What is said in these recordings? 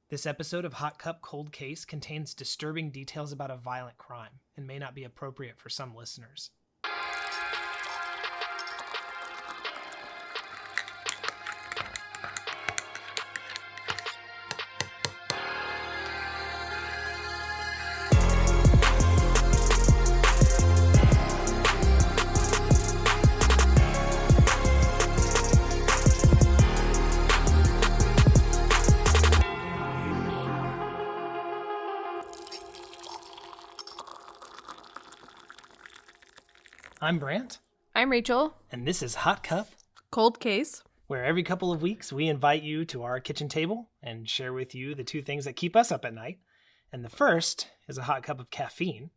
This episode of Hot Cup Cold Case contains disturbing details about a violent crime and may not be appropriate for some listeners. I'm Brant. I'm Rachel. And this is Hot Cup, Cold Case, where every couple of weeks we invite you to our kitchen table and share with you the two things that keep us up at night. And the first is a hot cup of caffeine,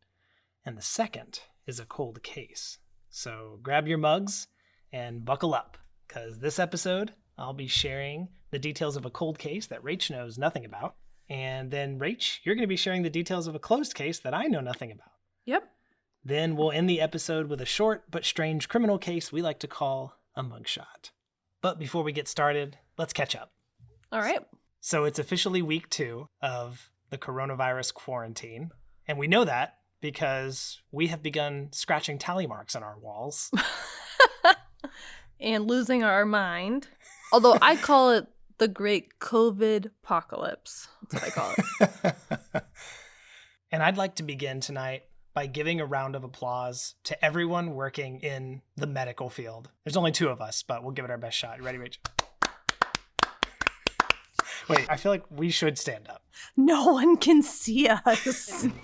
and the second is a cold case. So grab your mugs and buckle up, because this episode I'll be sharing the details of a cold case that Rach knows nothing about. And then Rach, you're going to be sharing the details of a closed case that I know nothing about. Yep. Then we'll end the episode with a short but strange criminal case we like to call a mugshot. But before we get started, let's catch up. All right. So it's officially week 2 of the coronavirus quarantine. And we know that because we have begun scratching tally marks on our walls. And losing our mind. Although I call it the great COVID apocalypse. That's what I call it. And I'd like to begin tonight by giving a round of applause to everyone working in the medical field. There's only 2 of us, but we'll give it our best shot. You ready, Rach? Wait, I feel like we should stand up. No one can see us. You're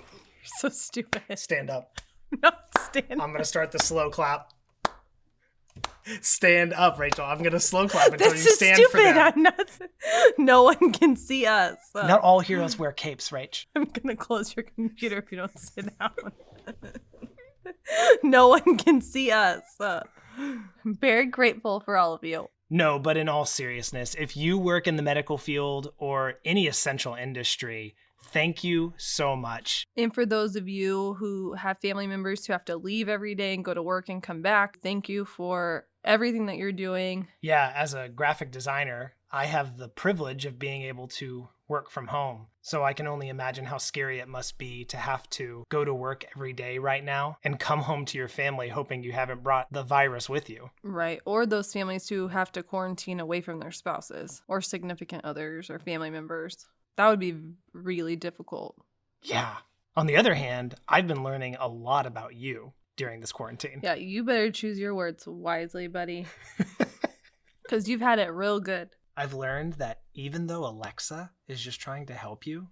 so stupid. Stand up. No, stand up. I'm going to start the slow clap. Stand up, Rachel. I'm going to slow clap until This you is stand stupid. for them. I'm not. No one can see us. Not all heroes wear capes, Rach. I'm going to close your computer if you don't sit down. No one can see us. I'm very grateful for all of you. No, but in all seriousness, if you work in the medical field or any essential industry, thank you so much. And for those of you who have family members who have to leave every day and go to work and come back, thank you for everything that you're doing. Yeah, as a graphic designer, I have the privilege of being able to work from home. So I can only imagine how scary it must be to have to go to work every day right now and come home to your family hoping you haven't brought the virus with you. Right. Or those families who have to quarantine away from their spouses or significant others or family members. That would be really difficult. Yeah. On the other hand, I've been learning a lot about you during this quarantine. Yeah, you better choose your words wisely, buddy. Because you've had it real good. I've learned that even though Alexa is just trying to help you,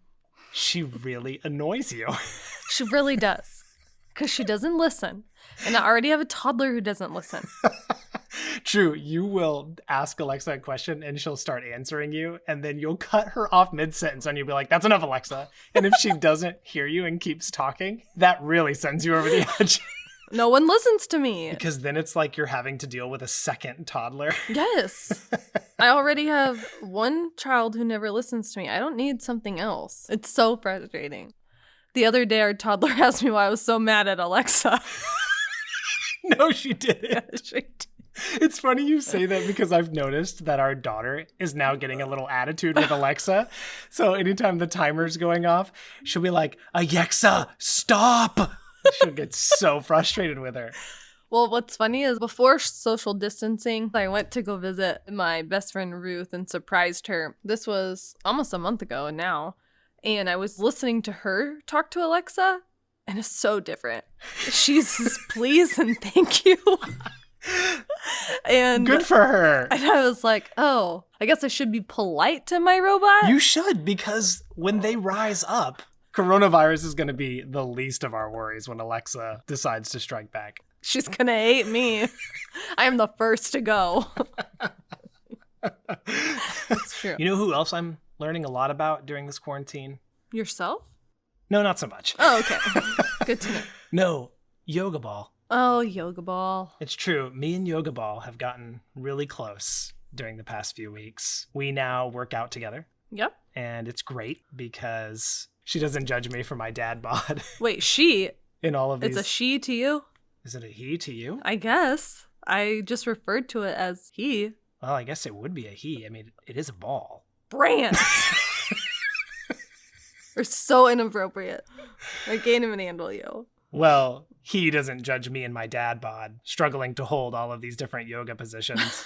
she really annoys you. She really does. Because she doesn't listen. And I already have a toddler who doesn't listen. True. You will ask Alexa a question and she'll start answering you, and then you'll cut her off mid-sentence and you'll be like, that's enough, Alexa. And if she doesn't hear you and keeps talking, that really sends you over the edge. No one listens to me. Because then it's like you're having to deal with a second toddler. Yes. I already have one child who never listens to me. I don't need something else. It's so frustrating. The other day, our toddler asked me why I was so mad at Alexa. No, she didn't. Yeah, she did. It's funny you say that because I've noticed that our daughter is now getting a little attitude with Alexa. So anytime the timer's going off, she'll be like, Alexa, stop! She'll get so frustrated with her. Well, what's funny is before social distancing, I went to go visit my best friend Ruth and surprised her. This was almost a month ago now. And I was listening to her talk to Alexa, and it's so different. She says, please and thank you. And good for her. And I was like, oh, I guess I should be polite to my robot. You should, because when they rise up, coronavirus is going to be the least of our worries when Alexa decides to strike back. She's going to hate me. I am the first to go. It's true. You know who else I'm learning a lot about during this quarantine? Yourself? No, not so much. Oh, okay. Good to know. No, Yoga Ball. Oh, Yoga Ball. It's true. Me and Yoga Ball have gotten really close during the past few weeks. We now work out together. Yep. And it's great because she doesn't judge me for my dad bod. Wait, she? In all of these. It's a she to you? Is it a he to you? I guess. I just referred to it as he. Well, I guess it would be a he. I mean, it is a ball. Brant! Are so inappropriate. I can't even handle you. Well, he doesn't judge me and my dad bod struggling to hold all of these different yoga positions.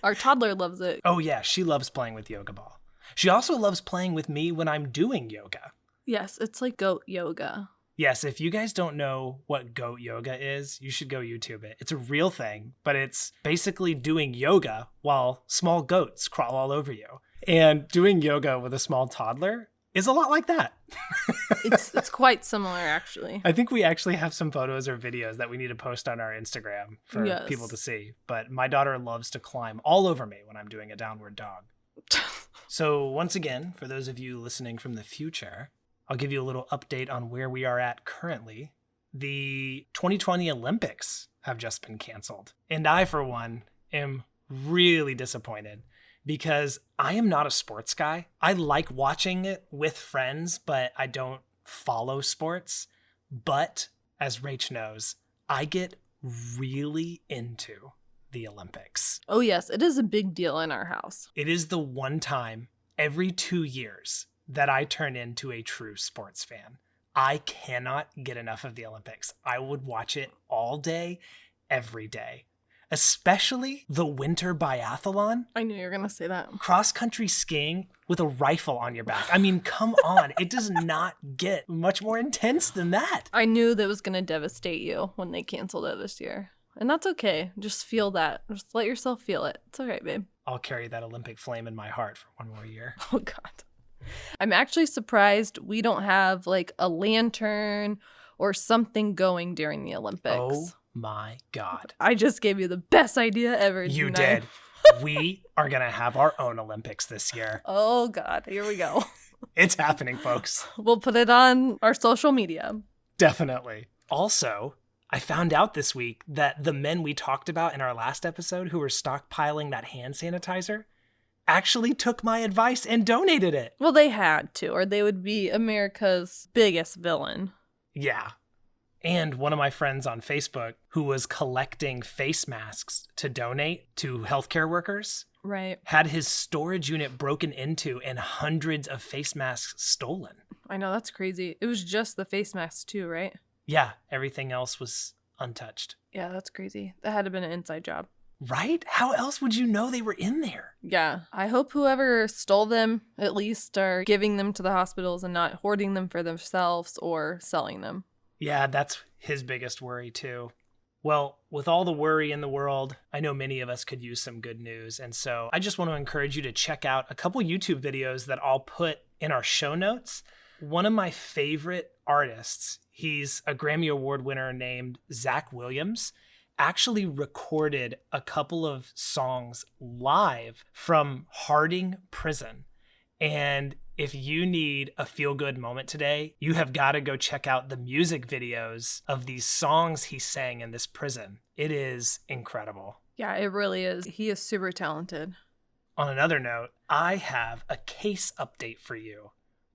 Our toddler loves it. Oh yeah, she loves playing with yoga ball. She also loves playing with me when I'm doing yoga. Yes, it's like goat yoga. Yes, if you guys don't know what goat yoga is, you should go YouTube it. It's a real thing, but it's basically doing yoga while small goats crawl all over you. And doing yoga with a small toddler is a lot like that. It's quite similar, actually. I think we actually have some photos or videos that we need to post on our Instagram for Yes. people to see. But my daughter loves to climb all over me when I'm doing a downward dog. So once again, for those of you listening from the future, I'll give you a little update on where we are at currently. The 2020 Olympics have just been canceled. And I, for one, am really disappointed because I am not a sports guy. I like watching it with friends, but I don't follow sports. But as Rach knows, I get really into the Olympics. Oh, yes, it is a big deal in our house. It is the one time every 2 years that I turn into a true sports fan. I cannot get enough of the Olympics. I would watch it all day, every day. Especially the winter biathlon. I knew you were going to say that. Cross-country skiing with a rifle on your back. I mean, come on. It does not get much more intense than that. I knew that was going to devastate you when they canceled it this year. And that's okay. Just feel that. Just let yourself feel it. It's all right, babe. I'll carry that Olympic flame in my heart for one more year. Oh, God. I'm actually surprised we don't have like a lantern or something going during the Olympics. Oh my God. I just gave you the best idea ever. You didn't I? did. We are going to have our own Olympics this year. Oh, God. Here we go. It's happening, folks. We'll put it on our social media. Definitely. Also, I found out this week that the men we talked about in our last episode who were stockpiling that hand sanitizer actually took my advice and donated it. Well, they had to, or they would be America's biggest villain. Yeah. And one of my friends on Facebook who was collecting face masks to donate to healthcare workers Right. had his storage unit broken into and hundreds of face masks stolen. I know, that's crazy. It was just the face masks too, right? Yeah, everything else was untouched. Yeah, that's crazy. That had to have been an inside job. Right? How else would you know they were in there? Yeah. I hope whoever stole them at least are giving them to the hospitals and not hoarding them for themselves or selling them. Yeah, that's his biggest worry too. Well, with all the worry in the world, I know many of us could use some good news. And so I just want to encourage you to check out a couple YouTube videos that I'll put in our show notes. One of my favorite artists, he's a Grammy Award winner named Zach Williams, actually recorded a couple of songs live from Harding Prison. And if you need a feel-good moment today, you have got to go check out the music videos of these songs he sang in this prison. It is incredible. Yeah, it really is. He is super talented. On another note, I have a case update for you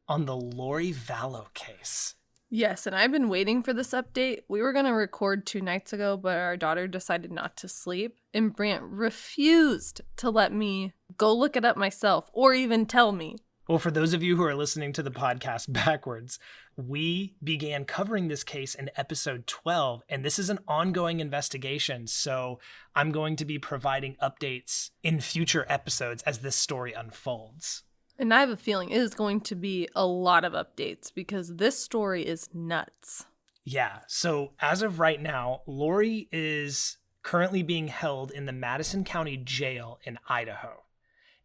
on the Lori Vallow case. Yes, and I've been waiting for this update. We were going to record 2 nights ago, but our daughter decided not to sleep, and Brant refused to let me go look it up myself or even tell me. Well, for those of you who are listening to the podcast backwards, we began covering this case in episode 12, and this is an ongoing investigation, so I'm going to be providing updates in future episodes as this story unfolds. And I have a feeling it is going to be a lot of updates because this story is nuts. Yeah, so as of right now, Lori is currently being held in the Madison County Jail in Idaho.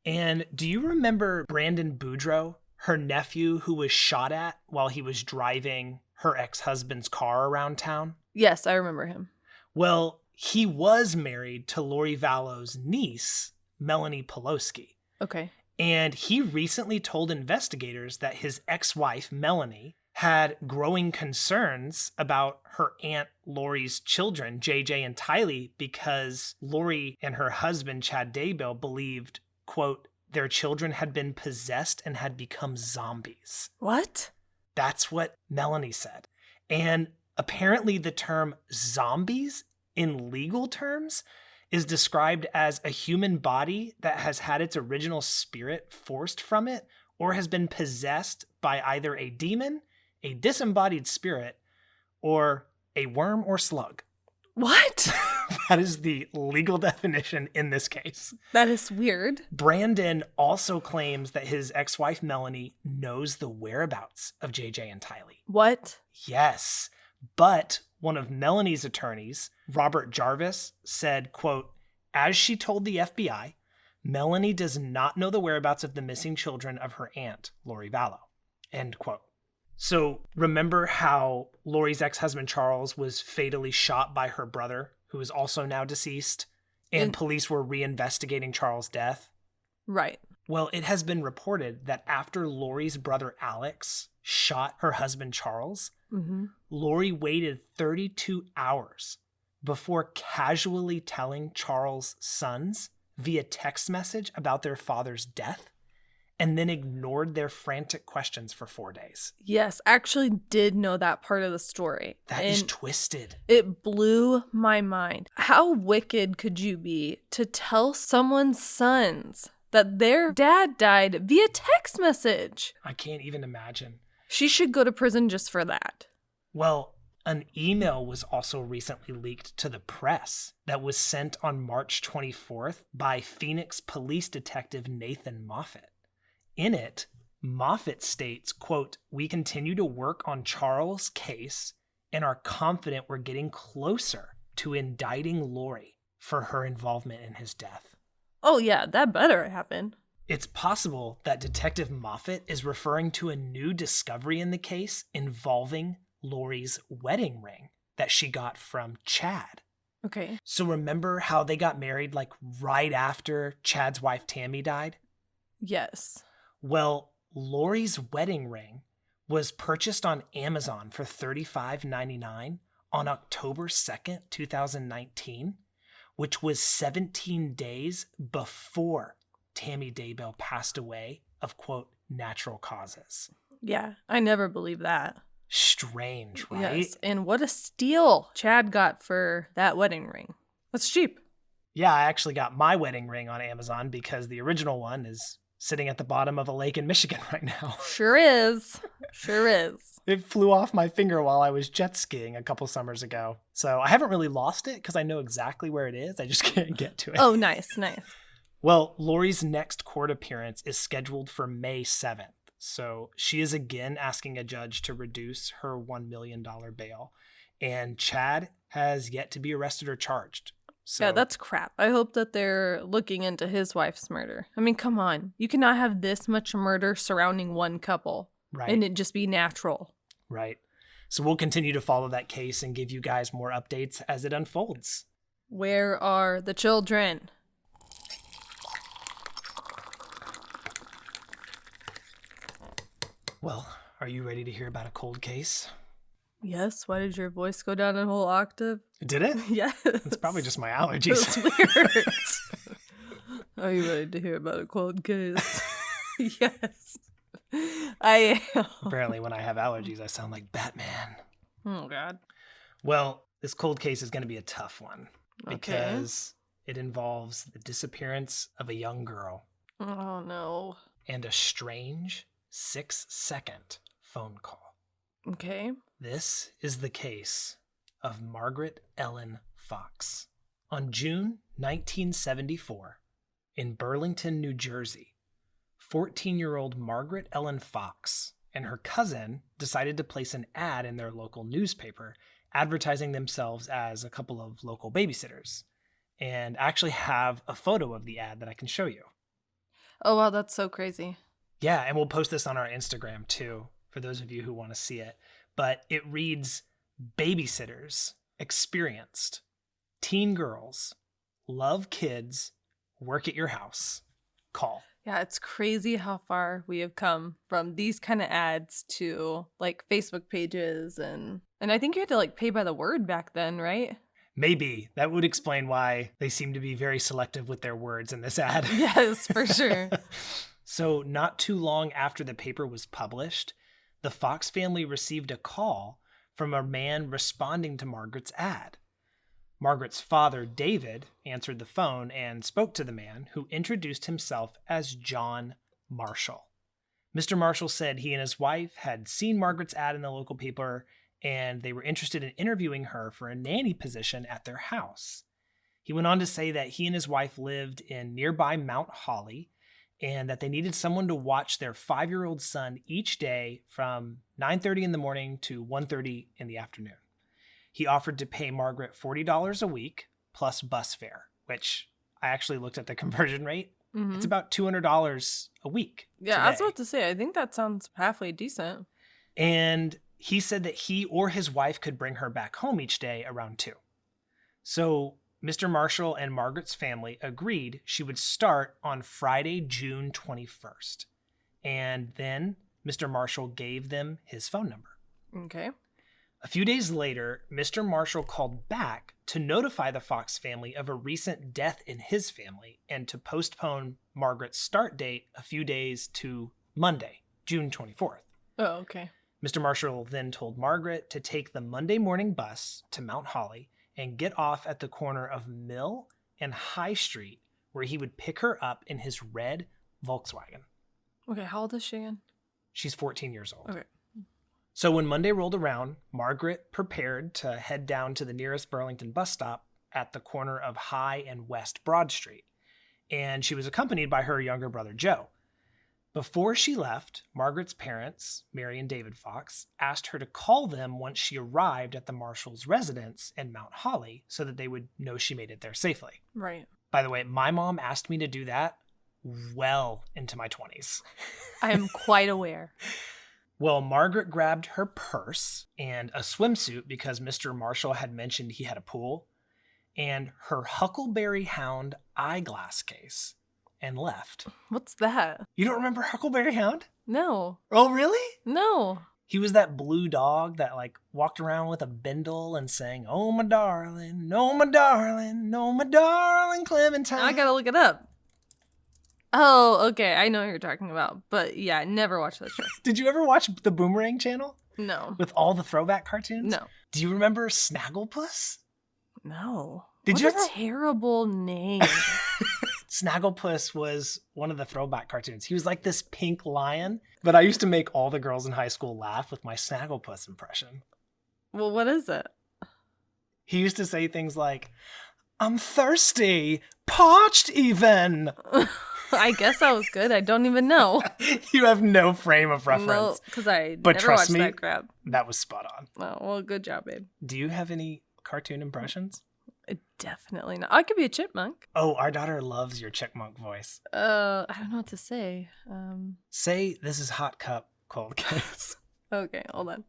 And do you remember Brandon Boudreaux, her nephew who was shot at while he was driving her ex-husband's car around town? Yes, I remember him. Well, he was married to Lori Vallow's niece, Melanie Pelosi. Okay. And he recently told investigators that his ex-wife, Melanie, had growing concerns about her Aunt Lori's children, JJ and Tylee, because Lori and her husband, Chad Daybell, believed, quote, their children had been possessed and had become zombies. What? That's what Melanie said. And apparently the term zombies in legal terms is described as a human body that has had its original spirit forced from it or has been possessed by either a demon, a disembodied spirit, or a worm or slug. What? That is the legal definition in this case. That is weird. Brandon also claims that his ex-wife Melanie knows the whereabouts of JJ and Tylee. What? Yes, but one of Melanie's attorneys, Robert Jarvis, said, quote, "As she told the FBI, Melanie does not know the whereabouts of the missing children of her aunt, Lori Vallow," end quote. So remember how Lori's ex-husband Charles was fatally shot by her brother, who is also now deceased, and police were reinvestigating Charles' death? Right. Well, it has been reported that after Lori's brother Alex shot her husband Charles, Lori waited 32 hours before casually telling Charles' sons via text message about their father's death, and then ignored their frantic questions for 4 days. Yes, actually did know that part of the story. That is twisted. It blew my mind. How wicked could you be to tell someone's sons that their dad died via text message? I can't even imagine. She should go to prison just for that. Well, an email was also recently leaked to the press that was sent on March 24th by Phoenix police detective Nathan Moffat. In it, Moffat states, quote, "We continue to work on Charles' case and are confident we're getting closer to indicting Lori for her involvement in his death." Oh yeah, that better happen. It's possible that Detective Moffat is referring to a new discovery in the case involving Lori's wedding ring that she got from Chad. Okay. So remember how they got married like right after Chad's wife Tammy died? Yes. Well, Lori's wedding ring was purchased on Amazon for $35.99 on October 2nd, 2019, which was 17 days before Tammy Daybell passed away of, quote, natural causes. Yeah, I never believed that. Strange, right? Yes, and what a steal Chad got for that wedding ring. That's cheap. Yeah, I actually got my wedding ring on Amazon because the original one is sitting at the bottom of a lake in Michigan right now. Sure is. Sure is. It flew off my finger while I was jet skiing a couple summers ago. So I haven't really lost it because I know exactly where it is. I just can't get to it. Oh, nice, nice. Well, Lori's next court appearance is scheduled for May 7th. So she is again asking a judge to reduce her $1 million bail. And Chad has yet to be arrested or charged. So, yeah, that's crap. I hope that they're looking into his wife's murder. I mean, come on. You cannot have this much murder surrounding one couple. Right. And it just be natural. Right. So we'll continue to follow that case and give you guys more updates as it unfolds. Where are the children? Well, are you ready to hear about a cold case? Yes. Why did your voice go down a whole octave? Did it? Yes. It's probably just my allergies. That's weird. Are you ready to hear about a cold case? Yes. I am. Apparently, when I have allergies, I sound like Batman. Oh, God. Well, this cold case is going to be a tough one Okay. because it involves the disappearance of a young girl Oh, no. and a strange 6-second phone call. Okay. This is the case of Margaret Ellen Fox. On June 1974, in Burlington, New Jersey, 14-year-old Margaret Ellen Fox and her cousin decided to place an ad in their local newspaper advertising themselves as a couple of local babysitters, and actually have a photo of the ad that I can show you. Oh, wow. That's so crazy. Yeah, and we'll post this on our Instagram too, for those of you who want to see it. But it reads, "Babysitters, experienced, teen girls, love kids, work at your house, call." Yeah, it's crazy how far we have come from these kind of ads to like Facebook pages and I think you had to like pay by the word back then, right? Maybe. That would explain why they seem to be very selective with their words in this ad. Yes, for sure. So not too long after the paper was published, the Fox family received a call from a man responding to Margaret's ad. Margaret's father, David, answered the phone and spoke to the man, who introduced himself as John Marshall. Mr. Marshall said he and his wife had seen Margaret's ad in the local paper, and they were interested in interviewing her for a nanny position at their house. He went on to say that he and his wife lived in nearby Mount Holly, and that they needed someone to watch their 5-year-old son each day from 9:30 in the morning to 1:30 in the afternoon. He offered to pay Margaret $40 a week plus bus fare, which I actually looked at the conversion rate. Mm-hmm. It's about $200 a week. Yeah, today. I was about to say, I think that sounds halfway decent. And he said that he or his wife could bring her back home each day around 2. So Mr. Marshall and Margaret's family agreed she would start on Friday, June 21st. And then Mr. Marshall gave them his phone number. Okay. A few days later, Mr. Marshall called back to notify the Fox family of a recent death in his family and to postpone Margaret's start date a few days to Monday, June 24th. Oh, okay. Mr. Marshall then told Margaret to take the Monday morning bus to Mount Holly and get off at the corner of Mill and High Street, where he would pick her up in his red Volkswagen. Okay, how old is she again? She's 14 years old. Okay. So when Monday rolled around, Margaret prepared to head down to the nearest Burlington bus stop at the corner of High and West Broad Street, and she was accompanied by her younger brother, Joe. Before she left, Margaret's parents, Mary and David Fox, asked her to call them once she arrived at the Marshall's residence in Mount Holly so that they would know she made it there safely. Right. By the way, my mom asked me to do that well into my 20s. I am quite aware. Well, Margaret grabbed her purse and a swimsuit because Mr. Marshall had mentioned he had a pool, and her Huckleberry Hound eyeglass case, and left. What's that? You don't remember Huckleberry Hound? No. Oh, really? No. He was that blue dog that walked around with a bindle and sang, "Oh my darling, oh my darling, oh my darling Clementine." I gotta look it up. Oh, okay. I know what you're talking about. But yeah, never watched that show. Did you ever watch the Boomerang channel? No. With all the throwback cartoons? No. Do you remember Snagglepuss? No. Did what you a ever? Terrible name. Snagglepuss was one of the throwback cartoons. He was like this pink lion, but I used to make all the girls in high school laugh with my Snagglepuss impression. Well, what is it? He used to say things like, "I'm thirsty, parched even." I guess that was good. I don't even know. You have no frame of No, reference. because I But never trust watched me, that crap. that was spot on. Oh, well, good job, babe. Do you have any cartoon impressions? Definitely not. I could be a chipmunk. Oh, our daughter loves your chipmunk voice. I don't know what to say. Say, "This is hot cup, cold case." Okay, hold on.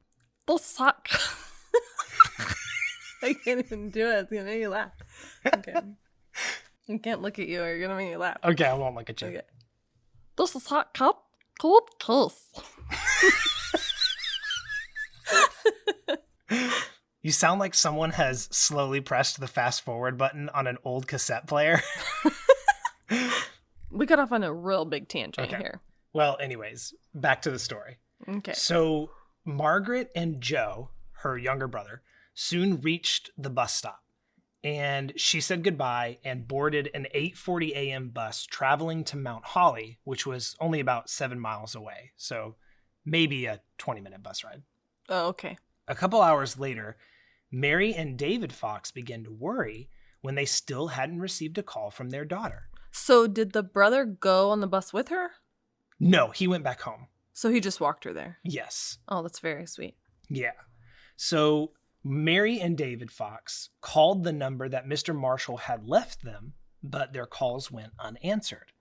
They'll suck. I can't even do it. It's gonna make you laugh. Okay. I can't look at you or you're gonna make me laugh. Okay, I won't look at you. Okay. This is hot cup, cold case. You sound like someone has slowly pressed the fast forward button on an old cassette player. We got off on a real big tangent Okay. here. Well, anyways, back to the story. Okay. So Margaret and Joe, her younger brother, soon reached the bus stop. And she said goodbye and boarded an 8:40 a.m. bus traveling to Mount Holly, which was only about 7 miles away. So maybe a 20-minute bus ride. Oh, okay. A couple hours later, Mary and David Fox began to worry when they still hadn't received a call from their daughter. So did the brother go on the bus with her? No, he went back home. So he just walked her there. Yes. Oh, that's very sweet. Yeah. So Mary and David Fox called the number that Mr. Marshall had left them, but their calls went unanswered.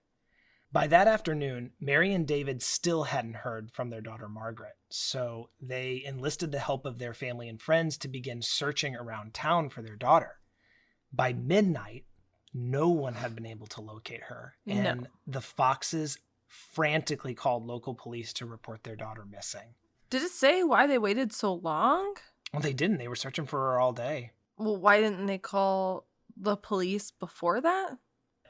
By that afternoon, Mary and David still hadn't heard from their daughter Margaret, so they enlisted the help of their family and friends to begin searching around town for their daughter. By midnight, no one had been able to locate her, and the Foxes frantically called local police to report their daughter missing. Did it say why they waited so long? Well, they didn't. They were searching for her all day. Well, why didn't they call the police before that?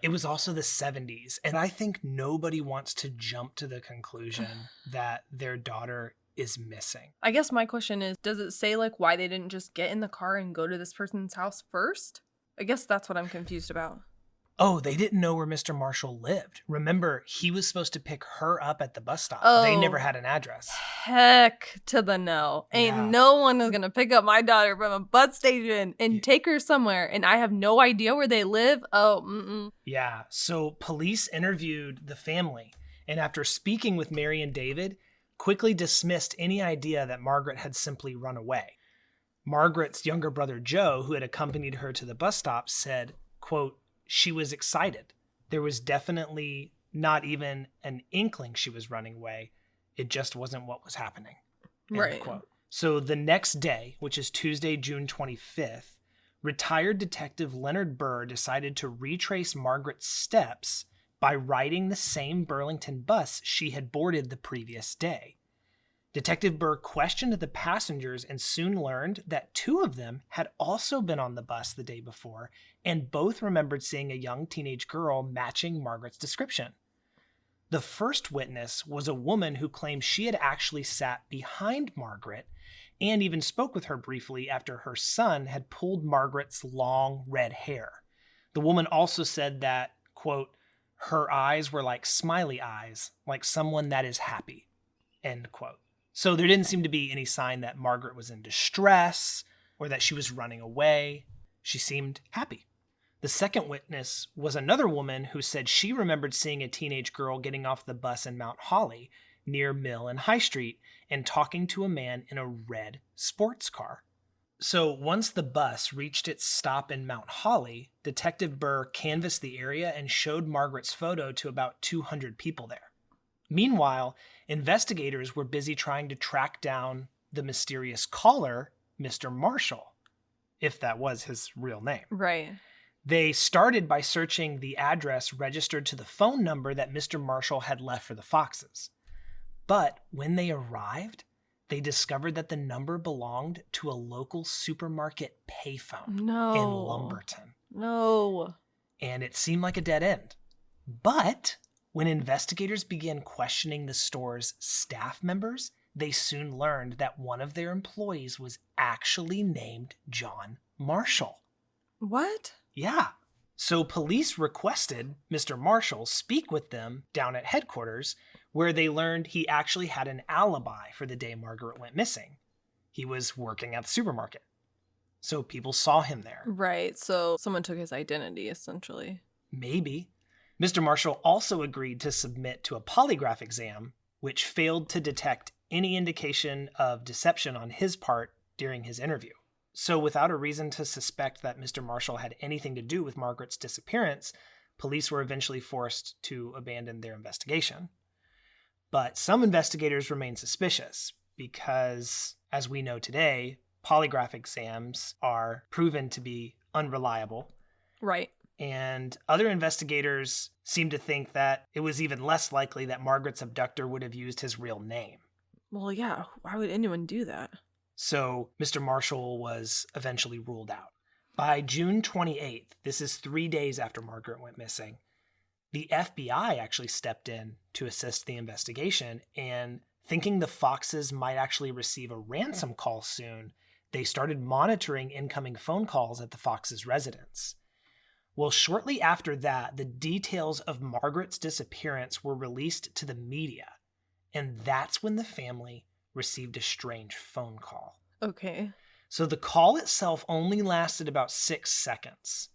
It was also the 70s, and I think nobody wants to jump to the conclusion that their daughter is missing. I guess my question is, does it say why they didn't just get in the car and go to this person's house first? I guess that's what I'm confused about. Oh, they didn't know where Mr. Marshall lived. Remember, he was supposed to pick her up at the bus stop. They never had an address. Heck to the no. Ain't no one is going to pick up my daughter from a bus station and take her somewhere, and I have no idea where they live. Yeah, so police interviewed the family, and after speaking with Mary and David, quickly dismissed any idea that Margaret had simply run away. Margaret's younger brother Joe, who had accompanied her to the bus stop, said, quote, "She was excited. There was definitely not even an inkling she was running away. It just wasn't what was happening." End quote. So the next day, which is Tuesday, June 25th, retired Detective Leonard Burr decided to retrace Margaret's steps by riding the same Burlington bus she had boarded the previous day. Detective Burr questioned the passengers and soon learned that 2 of them had also been on the bus the day before, and both remembered seeing a young teenage girl matching Margaret's description. The first witness was a woman who claimed she had actually sat behind Margaret and even spoke with her briefly after her son had pulled Margaret's long red hair. The woman also said that, quote, "her eyes were like smiley eyes, like someone that is happy," end quote. So there didn't seem to be any sign that Margaret was in distress or that she was running away. She seemed happy. The second witness was another woman who said she remembered seeing a teenage girl getting off the bus in Mount Holly near Mill and High Street and talking to a man in a red sports car. So once the bus reached its stop in Mount Holly, Detective Burr canvassed the area and showed Margaret's photo to about 200 people there. Meanwhile, investigators were busy trying to track down the mysterious caller, Mr. Marshall, if that was his real name. Right. They started by searching the address registered to the phone number that Mr. Marshall had left for the Foxes. But when they arrived, they discovered that the number belonged to a local supermarket payphone in Lumberton. No. And it seemed like a dead end. But when investigators began questioning the store's staff members, they soon learned that one of their employees was actually named John Marshall. What? Yeah. So police requested Mr. Marshall speak with them down at headquarters, where they learned he actually had an alibi for the day Margaret went missing. He was working at the supermarket. So people saw him there. Right. So someone took his identity, essentially. Maybe. Mr. Marshall also agreed to submit to a polygraph exam, which failed to detect any indication of deception on his part during his interview. So without a reason to suspect that Mr. Marshall had anything to do with Margaret's disappearance, police were eventually forced to abandon their investigation. But some investigators remain suspicious because, as we know today, polygraph exams are proven to be unreliable. Right. And other investigators seem to think that it was even less likely that Margaret's abductor would have used his real name. Well, yeah. Why would anyone do that? So Mr. Marshall was eventually ruled out. By June 28th, this is 3 days after Margaret went missing, the FBI actually stepped in to assist the investigation, and thinking the Foxes might actually receive a ransom call soon, they started monitoring incoming phone calls at the Foxes' residence. Well, shortly after that, the details of Margaret's disappearance were released to the media, and that's when the family received a strange phone call. Okay. So the call itself only lasted about 6 seconds,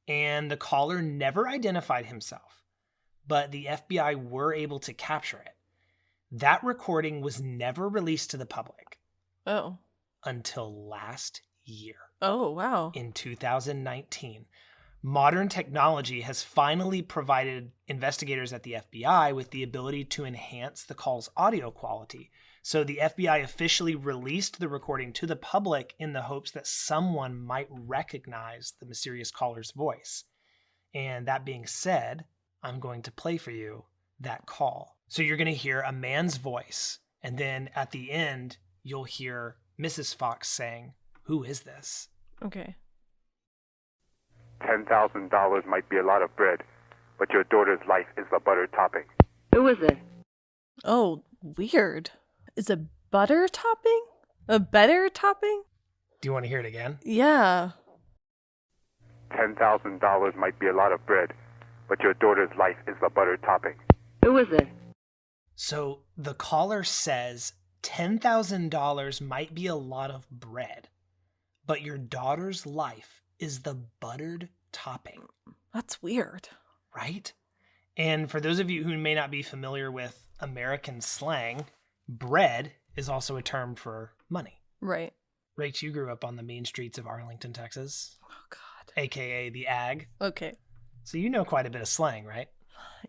and the caller never identified himself, but the FBI were able to capture it. That recording was never released to the public. Oh. Until last year. Oh, wow. In 2019. Modern technology has finally provided investigators at the FBI with the ability to enhance the call's audio quality. So the FBI officially released the recording to the public in the hopes that someone might recognize the mysterious caller's voice. And that being said, I'm going to play for you that call. So you're going to hear a man's voice, and then at the end, you'll hear Mrs. Fox saying, "Who is this?" Okay. $10,000 might be a lot of bread, but your daughter's life is the butter topping. Who is it? Oh, weird. Is it butter topping? A better topping? Do you want to hear it again? Yeah. $10,000 might be a lot of bread, but your daughter's life is the butter topping. Who is it? So the caller says $10,000 might be a lot of bread, but your daughter's life is the buttered topping. That's weird. Right? And for those of you who may not be familiar with American slang, bread is also a term for money. Right. Rach, you grew up on the mean streets of Arlington, Texas. Oh, God. AKA the Ag. Okay. So you know quite a bit of slang, right?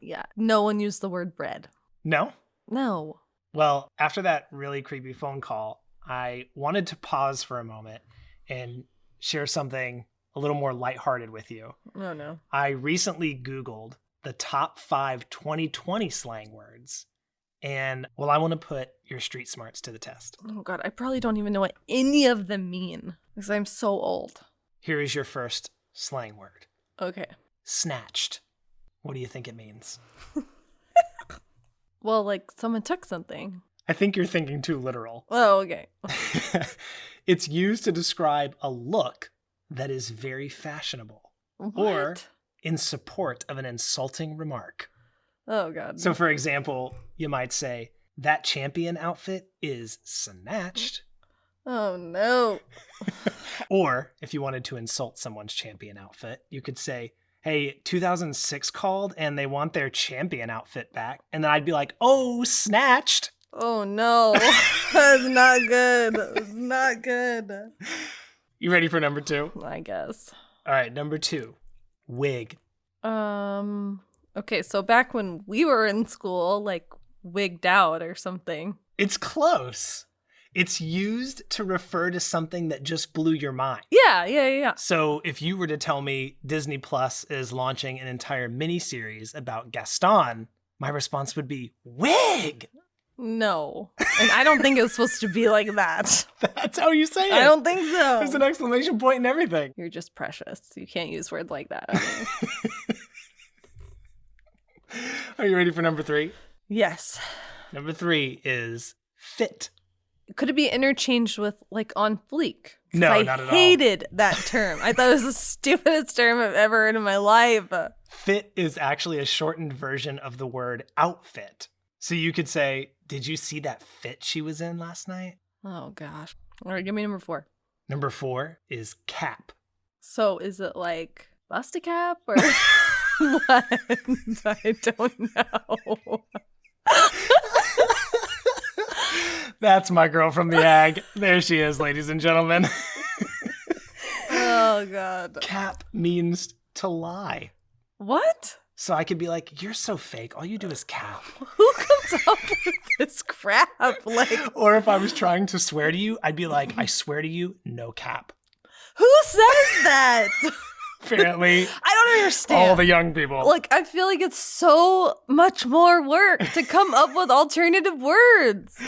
Yeah. No one used the word bread. No? No. Well, after that really creepy phone call, I wanted to pause for a moment and share something a little more lighthearted with you. Oh, no. I recently Googled the top 5 2020 slang words. And, well, I want to put your street smarts to the test. Oh, God. I probably don't even know what any of them mean because I'm so old. Here is your first slang word. Okay. Snatched. What do you think it means? Well, like someone took something. I think you're thinking too literal. Oh, okay. It's used to describe a look that is very fashionable. What? Or in support of an insulting remark. Oh, God. So, for example, you might say, that champion outfit is snatched. Oh, no. Or if you wanted to insult someone's champion outfit, you could say, hey, 2006 called and they want their champion outfit back. And then I'd be like, oh, snatched. Oh, no. That's not good. That's not good. You ready for number 2? I guess. All right, number 2, wig. Okay, so back when we were in school, like wigged out or something. It's close. It's used to refer to something that just blew your mind. Yeah. So if you were to tell me Disney Plus is launching an entire miniseries about Gaston, my response would be, wig! No. And I don't think it's supposed to be like that. That's how you say it. I don't think so. There's an exclamation point and everything. You're just precious. You can't use words like that. I mean. Are you ready for number 3? Yes. Number 3 is fit. Could it be interchanged with like on fleek? No, not at all. I hated that term. I thought it was the stupidest term I've ever heard in my life. Fit is actually a shortened version of the word outfit. So you could say, did you see that fit she was in last night? Oh, gosh. All right, give me number 4. Number 4 is cap. So is it like bust a cap or what? I don't know. That's my girl from the Ag. There she is, ladies and gentlemen. Oh, God. Cap means to lie. What? So I could be like, you're so fake. All you do is cap. Who comes up with this crap? Like, Or if I was trying to swear to you, I'd be like, I swear to you, no cap. who says that? Apparently, I don't understand. all the young people. Like, I feel like it's so much more work to come up with alternative words.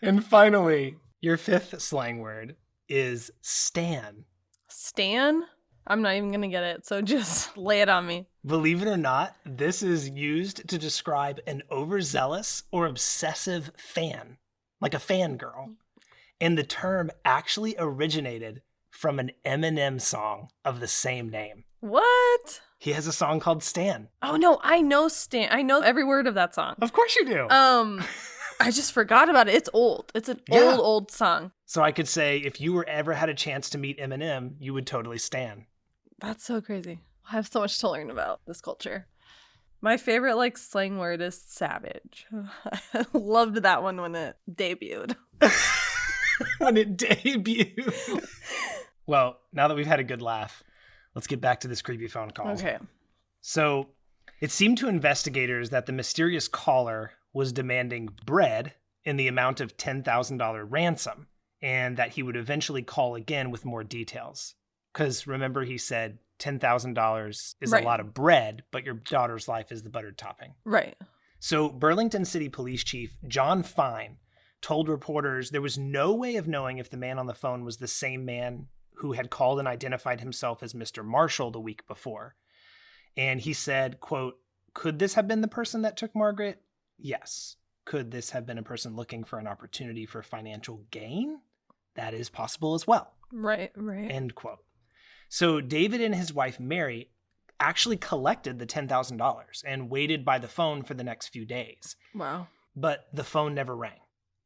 And finally, your 5th slang word is stan. Stan? I'm not even going to get it, so just lay it on me. Believe it or not, this is used to describe an overzealous or obsessive fan, like a fangirl. And the term actually originated from an Eminem song of the same name. What? He has a song called Stan. Oh, no, I know Stan. I know every word of that song. Of course you do. I just forgot about it. It's old. It's an old song. So I could say if you were ever had a chance to meet Eminem, you would totally stan. That's so crazy. I have so much to learn about this culture. My favorite like slang word is savage. I loved that one when it debuted. When it debuted. Well, now that we've had a good laugh, let's get back to this creepy phone call. Okay. So it seemed to investigators that the mysterious caller was demanding bread in the amount of $10,000 ransom, and that he would eventually call again with more details. Because remember, he said $10,000 is Right. a lot of bread, but your daughter's life is the buttered topping. Right. So Burlington City Police Chief John Fine told reporters there was no way of knowing if the man on the phone was the same man who had called and identified himself as Mr. Marshall the week before. And he said, quote, "Could this have been the person that took Margaret? Yes. Could this have been a person looking for an opportunity for financial gain? That is possible as well." Right. End quote. So David and his wife Mary actually collected the $10,000 and waited by the phone for the next few days. Wow. But the phone never rang.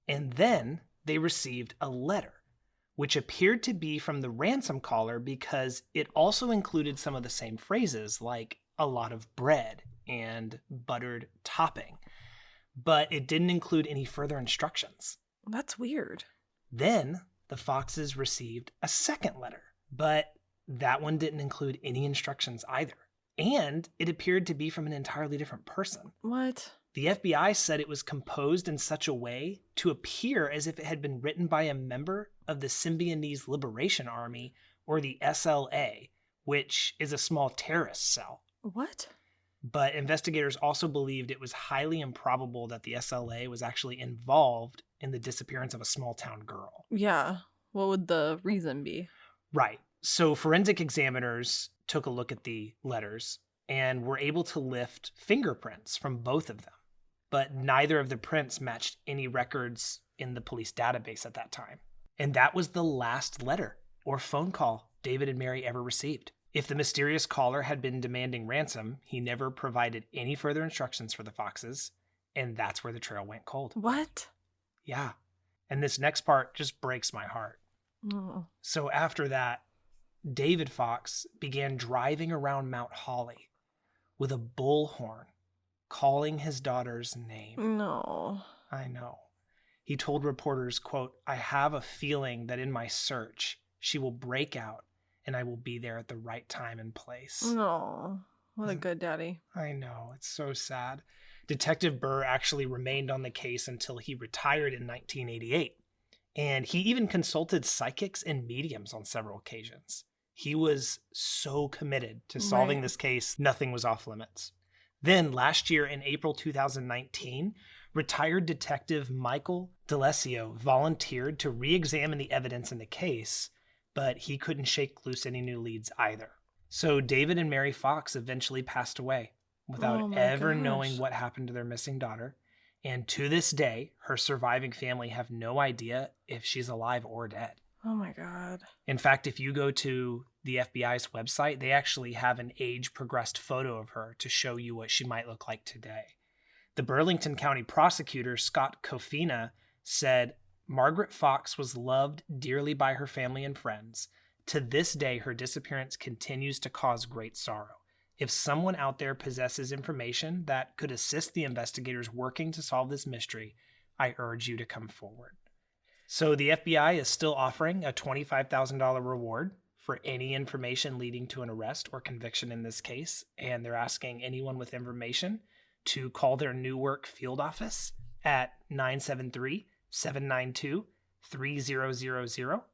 And then they received a letter, which appeared to be from the ransom caller because it also included some of the same phrases like a lot of bread and buttered topping. But it didn't include any further instructions. That's weird. Then the Foxes received a second letter, but that one didn't include any instructions either. And it appeared to be from an entirely different person. What? The FBI said it was composed in such a way to appear as if it had been written by a member of the Symbionese Liberation Army, or the SLA, which is a small terrorist cell. What? But investigators also believed it was highly improbable that the SLA was actually involved in the disappearance of a small-town girl. Yeah. What would the reason be? Right. So forensic examiners took a look at the letters and were able to lift fingerprints from both of them. But neither of the prints matched any records in the police database at that time. And that was the last letter or phone call David and Mary ever received. If the mysterious caller had been demanding ransom, he never provided any further instructions for the Foxes, and that's where the trail went cold. What? Yeah. And this next part just breaks my heart. Oh. So after that, David Fox began driving around Mount Holly with a bullhorn, calling his daughter's name. No. I know. He told reporters, quote, "I have a feeling that in my search, she will break out and I will be there at the right time and place." No. What a good daddy. I know. It's so sad. Detective Burr actually remained on the case until he retired in 1988. And he even consulted psychics and mediums on several occasions. He was so committed to solving this case, nothing was off limits. Then last year in April 2019, retired detective Michael D'Alessio volunteered to re-examine the evidence in the case, but he couldn't shake loose any new leads either. So David and Mary Fox eventually passed away without ever knowing what happened to their missing daughter. And to this day, her surviving family have no idea if she's alive or dead. Oh my God. In fact, if you go to the FBI's website, they actually have an age-progressed photo of her to show you what she might look like today. The Burlington County prosecutor, Scott Kofina, said, "Margaret Fox was loved dearly by her family and friends. To this day, her disappearance continues to cause great sorrow. If someone out there possesses information that could assist the investigators working to solve this mystery, I urge you to come forward." So the FBI is still offering a $25,000 reward for any information leading to an arrest or conviction in this case, and they're asking anyone with information to call their Newark field office at 973-792-3000,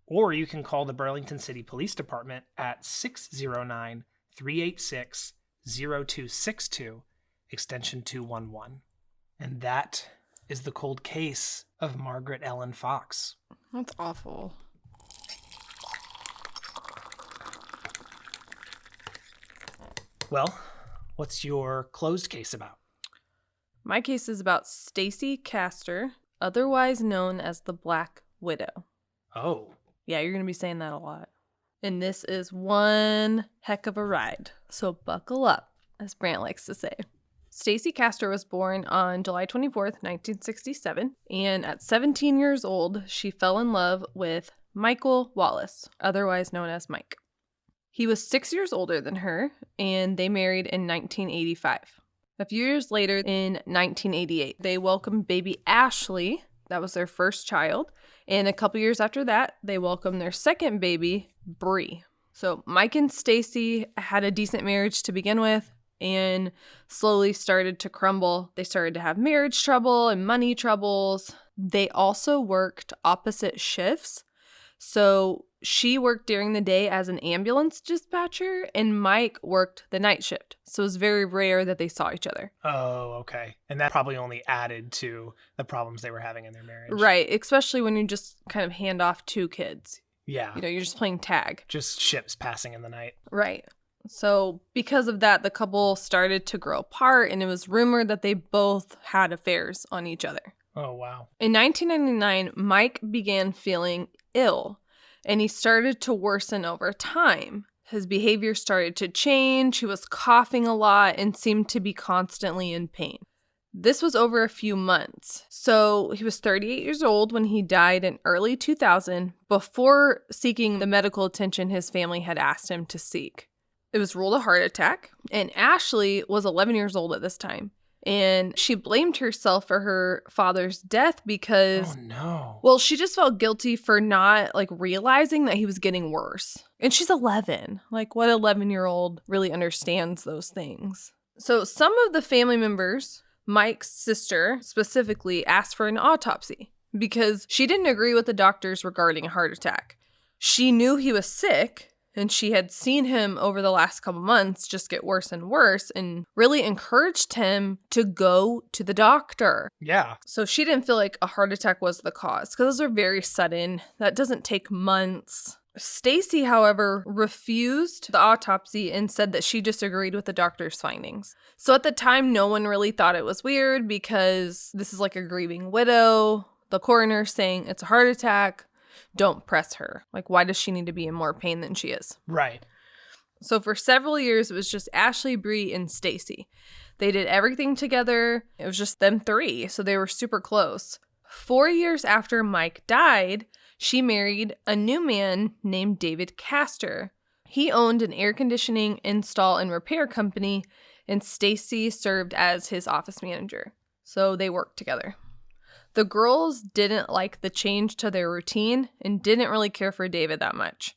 or you can call the Burlington City Police Department at 609-386-0262, extension 211. And that is the cold case of Margaret Ellen Fox. That's awful. Well, what's your closed case about? My case is about Stacey Castor, otherwise known as the Black Widow. Oh. Yeah, you're going to be saying that a lot. And this is one heck of a ride. So buckle up, as Brant likes to say. Stacey Castor was born on July 24th, 1967, and at 17 years old, she fell in love with Michael Wallace, otherwise known as Mike. He was 6 years older than her, and they married in 1985. A few years later, in 1988, they welcomed baby Ashley. That was their first child. And a couple years after that, they welcomed their second baby, Bree. So Mike and Stacey had a decent marriage to begin with and slowly started to crumble. They started to have marriage trouble and money troubles. They also worked opposite shifts. So she worked during the day as an ambulance dispatcher and Mike worked the night shift. So it was very rare that they saw each other. Oh, okay. And that probably only added to the problems they were having in their marriage. Right, especially when you just kind of hand off two kids. Yeah. You know, you're just playing tag. Just ships passing in the night. Right. So because of that, the couple started to grow apart and it was rumored that they both had affairs on each other. Oh, wow. In 1999, Mike began feeling ill and he started to worsen over time. His behavior started to change. He was coughing a lot and seemed to be constantly in pain. This was over a few months. So he was 38 years old when he died in early 2000 before seeking the medical attention his family had asked him to seek. It was ruled a heart attack, and Ashley was 11 years old at this time. And she blamed herself for her father's death because, Oh, no. well, she just felt guilty for not realizing that he was getting worse. And she's 11. What 11-year-old really understands those things? So some of the family members, Mike's sister specifically, asked for an autopsy because she didn't agree with the doctors regarding a heart attack. She knew he was sick, and she had seen him over the last couple months just get worse and worse, and really encouraged him to go to the doctor. Yeah. So she didn't feel like a heart attack was the cause, because those are very sudden. That doesn't take months. Stacey, however, refused the autopsy and said that she disagreed with the doctor's findings. So at the time, no one really thought it was weird because this is like a grieving widow. The coroner saying it's a heart attack. Don't press her. Why does she need to be in more pain than she is? Right. So for several years, it was just Ashley, Bree, and Stacey. They did everything together. It was just them three, so they were super close. 4 years after Mike died, she married a new man named David Castor. He owned an air conditioning install and repair company, and Stacey served as his office manager. So they worked together. The girls didn't like the change to their routine and didn't really care for David that much.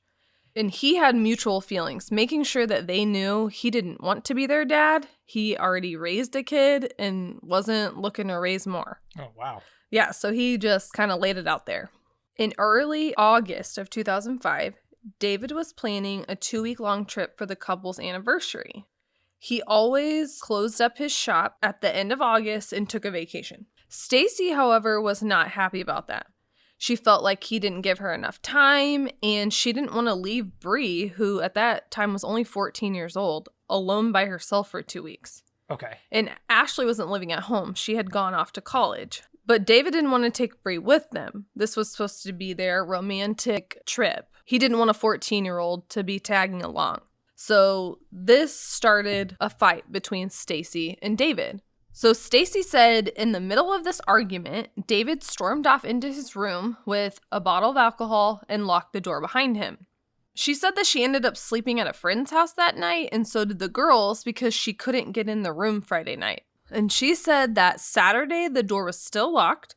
And he had mutual feelings, making sure that they knew he didn't want to be their dad. He already raised a kid and wasn't looking to raise more. Oh, wow. Yeah, so he just kind of laid it out there. In early August of 2005, David was planning a 2-week-long trip for the couple's anniversary. He always closed up his shop at the end of August and took a vacation. Stacey, however, was not happy about that. She felt like he didn't give her enough time, and she didn't want to leave Bree, who at that time was only 14 years old, alone by herself for 2 weeks. Okay. And Ashley wasn't living at home. She had gone off to college. But David didn't want to take Bree with them. This was supposed to be their romantic trip. He didn't want a 14-year-old to be tagging along. So this started a fight between Stacey and David. So Stacey said in the middle of this argument, David stormed off into his room with a bottle of alcohol and locked the door behind him. She said that she ended up sleeping at a friend's house that night, and so did the girls because she couldn't get in the room Friday night. And she said that Saturday the door was still locked,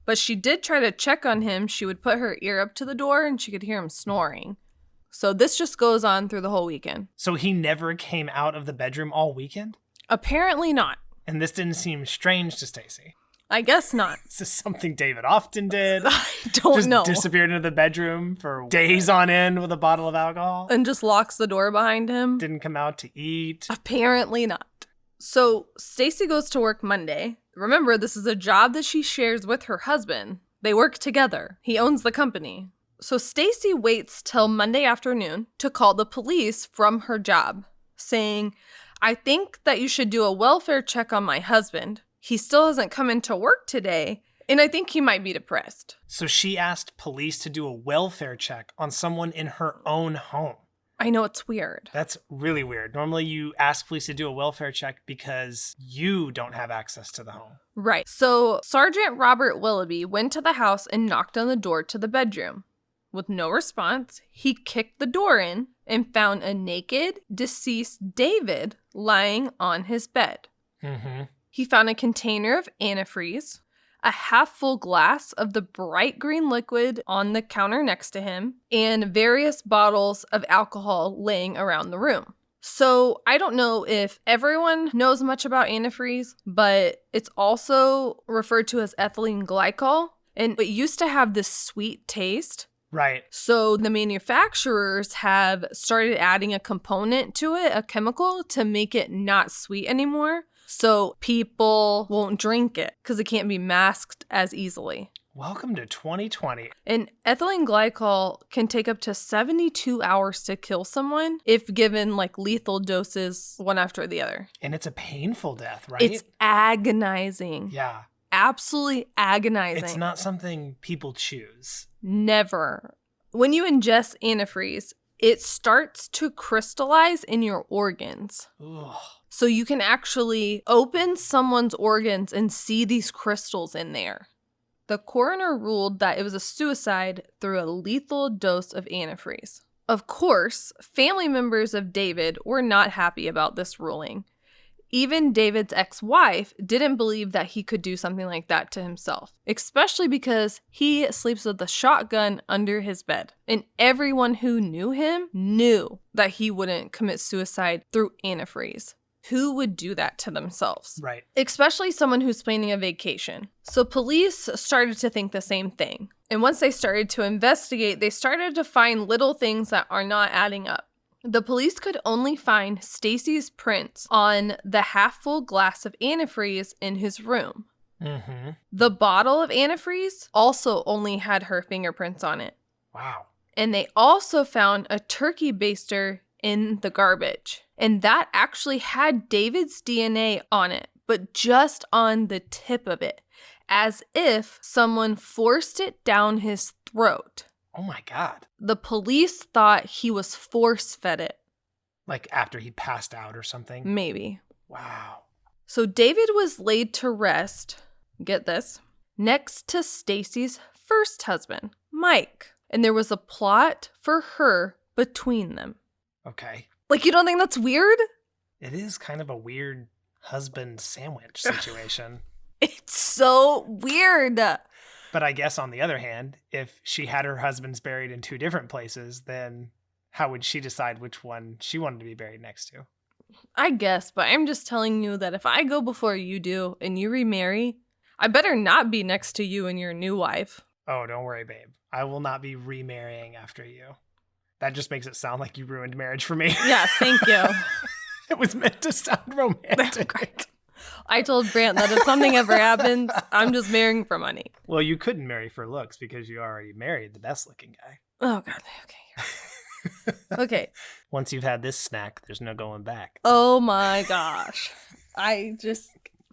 but she did try to check on him. She would put her ear up to the door and she could hear him snoring. So this just goes on through the whole weekend. So he never came out of the bedroom all weekend? Apparently not. And this didn't seem strange to Stacey. I guess not. Is this something David often did? I don't know. Disappeared into the bedroom for days on end with a bottle of alcohol? And just locks the door behind him? Didn't come out to eat? Apparently not. So Stacey goes to work Monday. Remember, this is a job that she shares with her husband. They work together. He owns the company. So Stacey waits till Monday afternoon to call the police from her job, saying, I think that you should do a welfare check on my husband. He still hasn't come into work today, and I think he might be depressed. So she asked police to do a welfare check on someone in her own home. I know, it's weird. That's really weird. Normally you ask police to do a welfare check because you don't have access to the home. Right. So Sergeant Robert Willoughby went to the house and knocked on the door to the bedroom. With no response, he kicked the door in and found a naked, deceased David lying on his bed. Mm-hmm. He found a container of antifreeze, a half-full glass of the bright green liquid on the counter next to him, and various bottles of alcohol laying around the room. So I don't know if everyone knows much about antifreeze, but it's also referred to as ethylene glycol, and it used to have this sweet taste. Right. So the manufacturers have started adding a component to it, a chemical, to make it not sweet anymore. So people won't drink it because it can't be masked as easily. Welcome to 2020. And ethylene glycol can take up to 72 hours to kill someone if given lethal doses one after the other. And it's a painful death, right? It's agonizing. Yeah. Absolutely agonizing. It's not something people choose. Never. When you ingest antifreeze, it starts to crystallize in your organs. Ugh. So you can actually open someone's organs and see these crystals in there. The coroner ruled that it was a suicide through a lethal dose of antifreeze. Of course, family members of David were not happy about this ruling. Even David's ex-wife didn't believe that he could do something like that to himself, especially because he sleeps with a shotgun under his bed. And everyone who knew him knew that he wouldn't commit suicide through antifreeze. Who would do that to themselves? Right. Especially someone who's planning a vacation. So police started to think the same thing. And once they started to investigate, they started to find little things that are not adding up. The police could only find Stacey's prints on the half-full glass of antifreeze in his room. Mm-hmm. The bottle of antifreeze also only had her fingerprints on it. Wow. And they also found a turkey baster in the garbage. And that actually had David's DNA on it, but just on the tip of it, as if someone forced it down his throat. Oh my God. The police thought he was force-fed it. Like after he passed out or something? Maybe. Wow. So David was laid to rest, get this, next to Stacey's first husband, Mike. And there was a plot for her between them. Okay. Like, you don't think that's weird? It is kind of a weird husband sandwich situation. It's so weird. But I guess on the other hand, if she had her husbands buried in two different places, then how would she decide which one she wanted to be buried next to? I guess, but I'm just telling you that if I go before you do and you remarry, I better not be next to you and your new wife. Oh, don't worry, babe. I will not be remarrying after you. That just makes it sound like you ruined marriage for me. Yeah, thank you. It was meant to sound romantic. I told Brant that if something ever happens, I'm just marrying for money. Well, you couldn't marry for looks because you already married the best looking guy. Oh, God. Okay. Okay. Once you've had this snack, there's no going back. Oh, my gosh.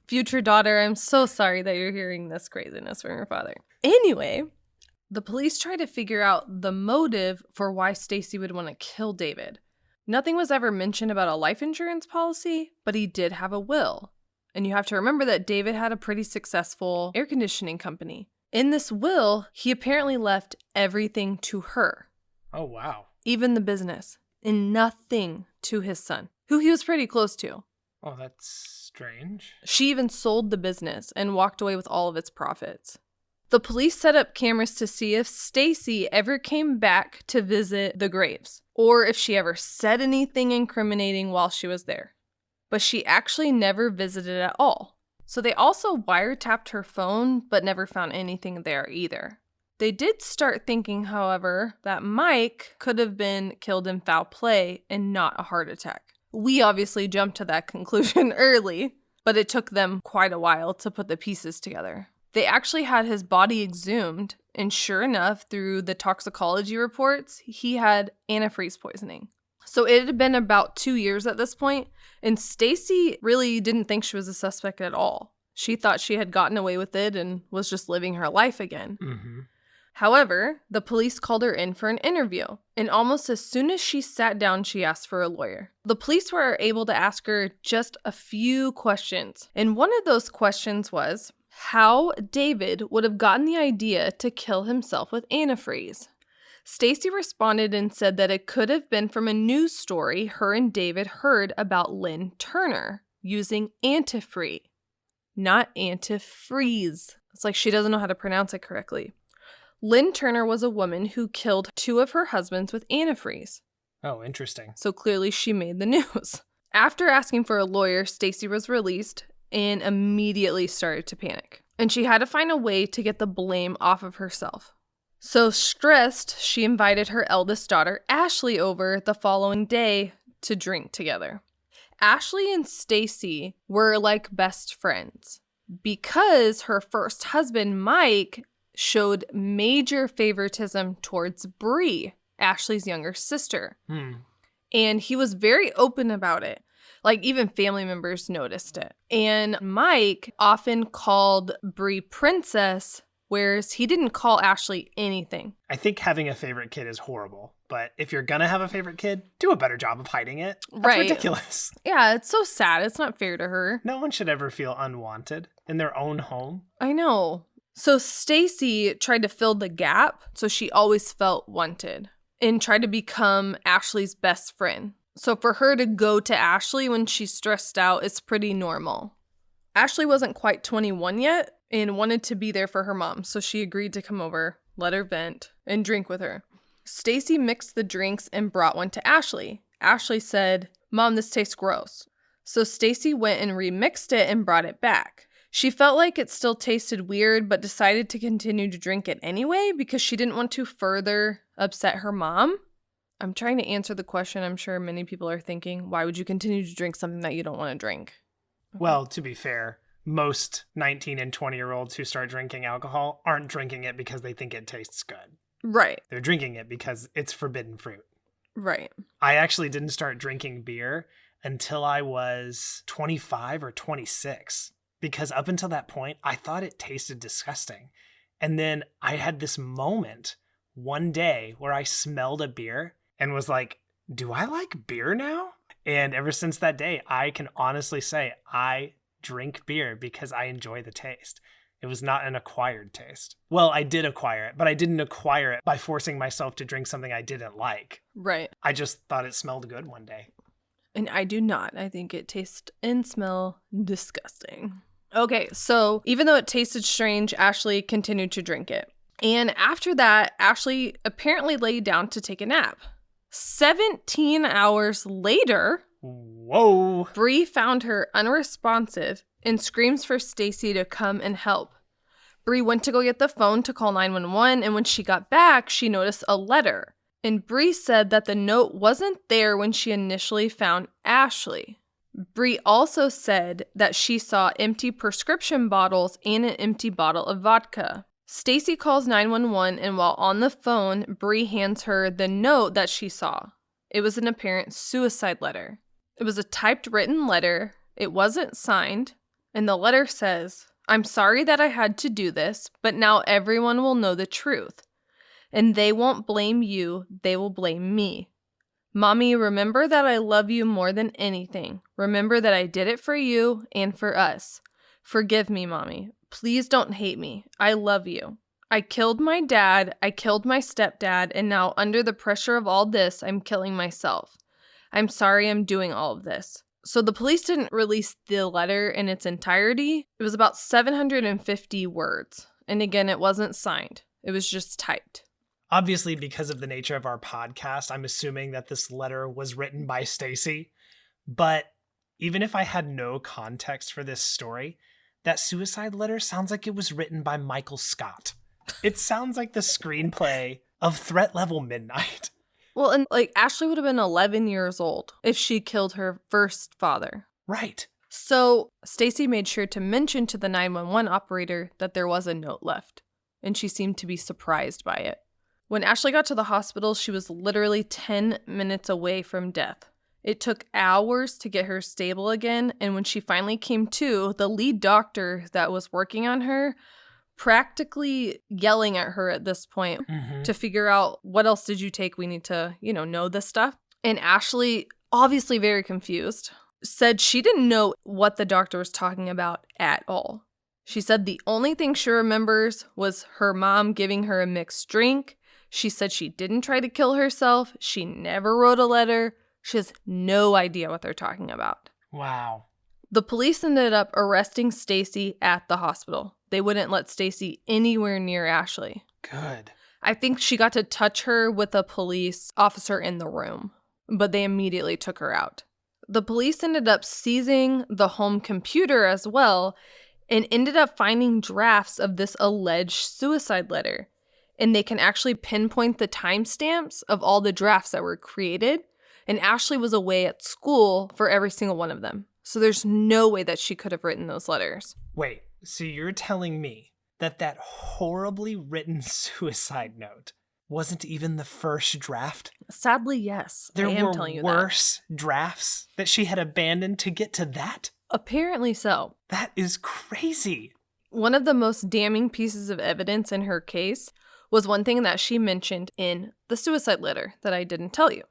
Future daughter, I'm so sorry that you're hearing this craziness from your father. Anyway, the police tried to figure out the motive for why Stacey would want to kill David. Nothing was ever mentioned about a life insurance policy, but he did have a will. And you have to remember that David had a pretty successful air conditioning company. In this will, he apparently left everything to her. Oh, wow. Even the business. And nothing to his son, who he was pretty close to. Oh, that's strange. She even sold the business and walked away with all of its profits. The police set up cameras to see if Stacey ever came back to visit the graves, or if she ever said anything incriminating while she was there. But she actually never visited at all. So they also wiretapped her phone, but never found anything there either. They did start thinking, however, that Mike could have been killed in foul play and not a heart attack. We obviously jumped to that conclusion early, but it took them quite a while to put the pieces together. They actually had his body exhumed, and sure enough, through the toxicology reports, he had antifreeze poisoning. So it had been about 2 years at this point, and Stacey really didn't think she was a suspect at all. She thought she had gotten away with it and was just living her life again. Mm-hmm. However, the police called her in for an interview, and almost as soon as she sat down, she asked for a lawyer. The police were able to ask her just a few questions, and one of those questions was how David would have gotten the idea to kill himself with antifreeze. Stacey responded and said that it could have been from a news story her and David heard about Lynn Turner using antifreeze, not antifreeze. It's like she doesn't know how to pronounce it correctly. Lynn Turner was a woman who killed 2 of her husbands with antifreeze. Oh, interesting. So clearly she made the news. After asking for a lawyer, Stacey was released and immediately started to panic. And she had to find a way to get the blame off of herself. So stressed, she invited her eldest daughter, Ashley, over the following day to drink together. Ashley and Stacey were like best friends because her first husband, Mike, showed major favoritism towards Bree, Ashley's younger sister. And he was very open about it. Like, even family members noticed it. And Mike often called Bree Princess, whereas he didn't call Ashley anything. I think having a favorite kid is horrible, but if you're gonna have a favorite kid, do a better job of hiding it. That's Right. ridiculous. Yeah, it's so sad. It's not fair to her. No one should ever feel unwanted in their own home. I know. So Stacey tried to fill the gap, so she always felt wanted and tried to become Ashley's best friend. So for her to go to Ashley when she's stressed out is pretty normal. Ashley wasn't quite 21 yet and wanted to be there for her mom, so she agreed to come over, let her vent, and drink with her. Stacey mixed the drinks and brought one to Ashley. Ashley said, "Mom, this tastes gross." So Stacey went and remixed it and brought it back. She felt like it still tasted weird, but decided to continue to drink it anyway because she didn't want to further upset her mom. I'm trying to answer the question I'm sure many people are thinking. Why would you continue to drink something that you don't want to drink? Well, to be fair, most 19 and 20-year-olds who start drinking alcohol aren't drinking it because they think it tastes good. Right, They're drinking it because it's forbidden fruit. right. I actually didn't start drinking beer until I was 25 or 26. Because up until that point, I thought it tasted disgusting. And then I had this moment one day where I smelled a beer and was like, do I like beer now? And ever since that day, I can honestly say I drink beer because I enjoy the taste. It was not an acquired taste. Well, I did acquire it, but I didn't acquire it by forcing myself to drink something I didn't like. Right. I just thought it smelled good one day. And I do not. I think it tastes and smell disgusting. Okay, so even though it tasted strange, Ashley continued to drink it. And after that, Ashley apparently laid down to take a nap. 17 hours later, Whoa. Bree found her unresponsive and screams for Stacey to come and help. Bree went to go get the phone to call 911, and when she got back, she noticed a letter. And Bree said that the note wasn't there when she initially found Ashley. Bree also said that she saw empty prescription bottles and an empty bottle of vodka. Stacey calls 911, and while on the phone, Bree hands her the note that she saw. It was an apparent suicide letter. It was a typed written letter. It wasn't signed. And the letter says, "I'm sorry that I had to do this, but now everyone will know the truth. And they won't blame you, they will blame me. Mommy, remember that I love you more than anything. Remember that I did it for you and for us. Forgive me, Mommy. Please don't hate me. I love you. I killed my dad, I killed my stepdad, and now under the pressure of all this, I'm killing myself. I'm sorry I'm doing all of this." So the police didn't release the letter in its entirety. It was about 750 words. And again, it wasn't signed. It was just typed. Obviously, because of the nature of our podcast, I'm assuming that this letter was written by Stacey. But even if I had no context for this story, that suicide letter sounds like it was written by Michael Scott. It sounds like the screenplay of Threat Level Midnight. Well, and Ashley would have been 11 years old if she killed her first father. Right. So Stacey made sure to mention to the 911 operator that there was a note left, and she seemed to be surprised by it. When Ashley got to the hospital, she was literally 10 minutes away from death. It took hours to get her stable again, and when she finally came to, the lead doctor that was working on her practically yelling at her at this point to figure out, what else did you take? We need to, know this stuff. And Ashley, obviously very confused, said she didn't know what the doctor was talking about at all. She said the only thing she remembers was her mom giving her a mixed drink. She said she didn't try to kill herself. She never wrote a letter. She has no idea what they're talking about. Wow. The police ended up arresting Stacey at the hospital. They wouldn't let Stacey anywhere near Ashley. Good. I think she got to touch her with a police officer in the room, but they immediately took her out. The police ended up seizing the home computer as well and ended up finding drafts of this alleged suicide letter. And they can actually pinpoint the timestamps of all the drafts that were created. And Ashley was away at school for every single one of them. So there's no way that she could have written those letters. Wait, so you're telling me that horribly written suicide note wasn't even the first draft? Sadly, yes. There I am were telling you worse drafts that she had abandoned to get to that? Apparently so. That is crazy. One of the most damning pieces of evidence in her case was one thing that she mentioned in the suicide letter that I didn't tell you.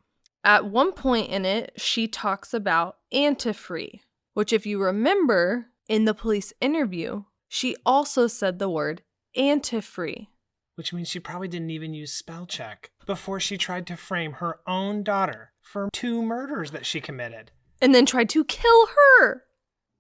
At one point in it, she talks about antifree, which if you remember in the police interview, she also said the word antifree. Which means she probably didn't even use spell check before she tried to frame her own daughter for 2 murders that she committed. And then tried to kill her.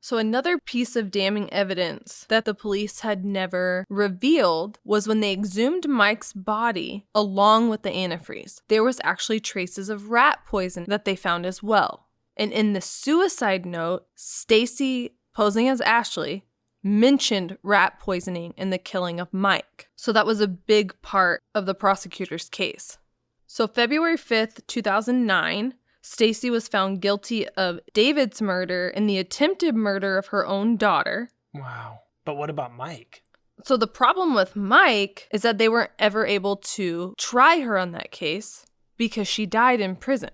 So another piece of damning evidence that the police had never revealed was when they exhumed Mike's body along with the antifreeze. There was actually traces of rat poison that they found as well. And in the suicide note, Stacey, posing as Ashley, mentioned rat poisoning in the killing of Mike. So that was a big part of the prosecutor's case. So February 5th, 2009, Stacey was found guilty of David's murder and the attempted murder of her own daughter. Wow. But what about Mike? So the problem with Mike is that they weren't ever able to try her on that case because she died in prison.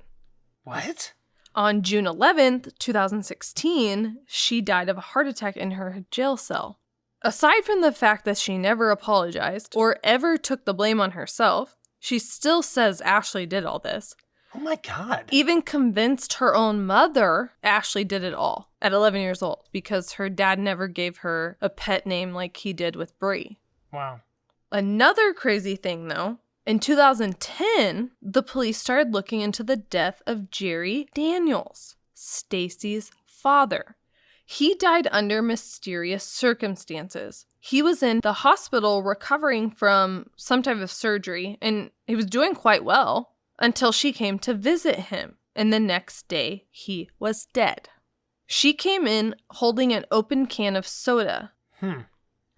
What? On June 11th, 2016, she died of a heart attack in her jail cell. Aside from the fact that she never apologized or ever took the blame on herself, she still says Ashley did all this. Oh my God. Even convinced her own mother Ashley did it all at 11 years old because her dad never gave her a pet name like he did with Bree. Wow. Another crazy thing, though, in 2010, the police started looking into the death of Jerry Daniels, Stacey's father. He died under mysterious circumstances. He was in the hospital recovering from some type of surgery, and he was doing quite well until she came to visit him. And the next day, he was dead. She came in holding an open can of soda.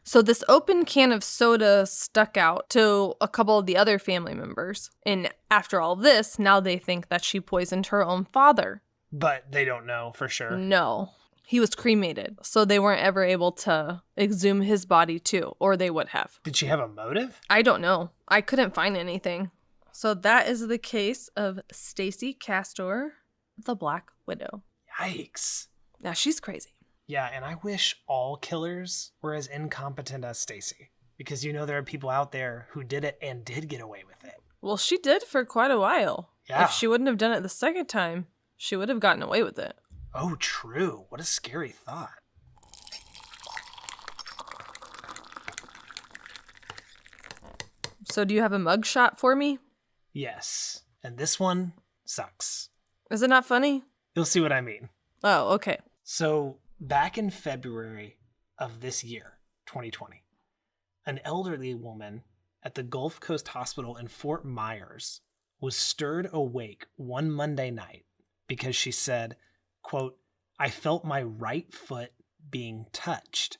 So this open can of soda stuck out to a couple of the other family members. And after all this, now they think that she poisoned her own father. But they don't know for sure. No. He was cremated, so they weren't ever able to exhume his body too, or they would have. Did she have a motive? I don't know. I couldn't find anything. So that is the case of Stacey Castor, the Black Widow. Yikes. Now she's crazy. Yeah, and I wish all killers were as incompetent as Stacey. Because you know there are people out there who did it and did get away with it. Well, she did for quite a while. Yeah. If she wouldn't have done it the second time, she would have gotten away with it. Oh, true. What a scary thought. So do you have a mugshot for me? Yes. And this one sucks. Is it not funny? You'll see what I mean. Oh, okay. So, back in February of this year, 2020, an elderly woman at the Gulf Coast Hospital in Fort Myers was stirred awake one Monday night because she said, quote, "I felt my right foot being touched.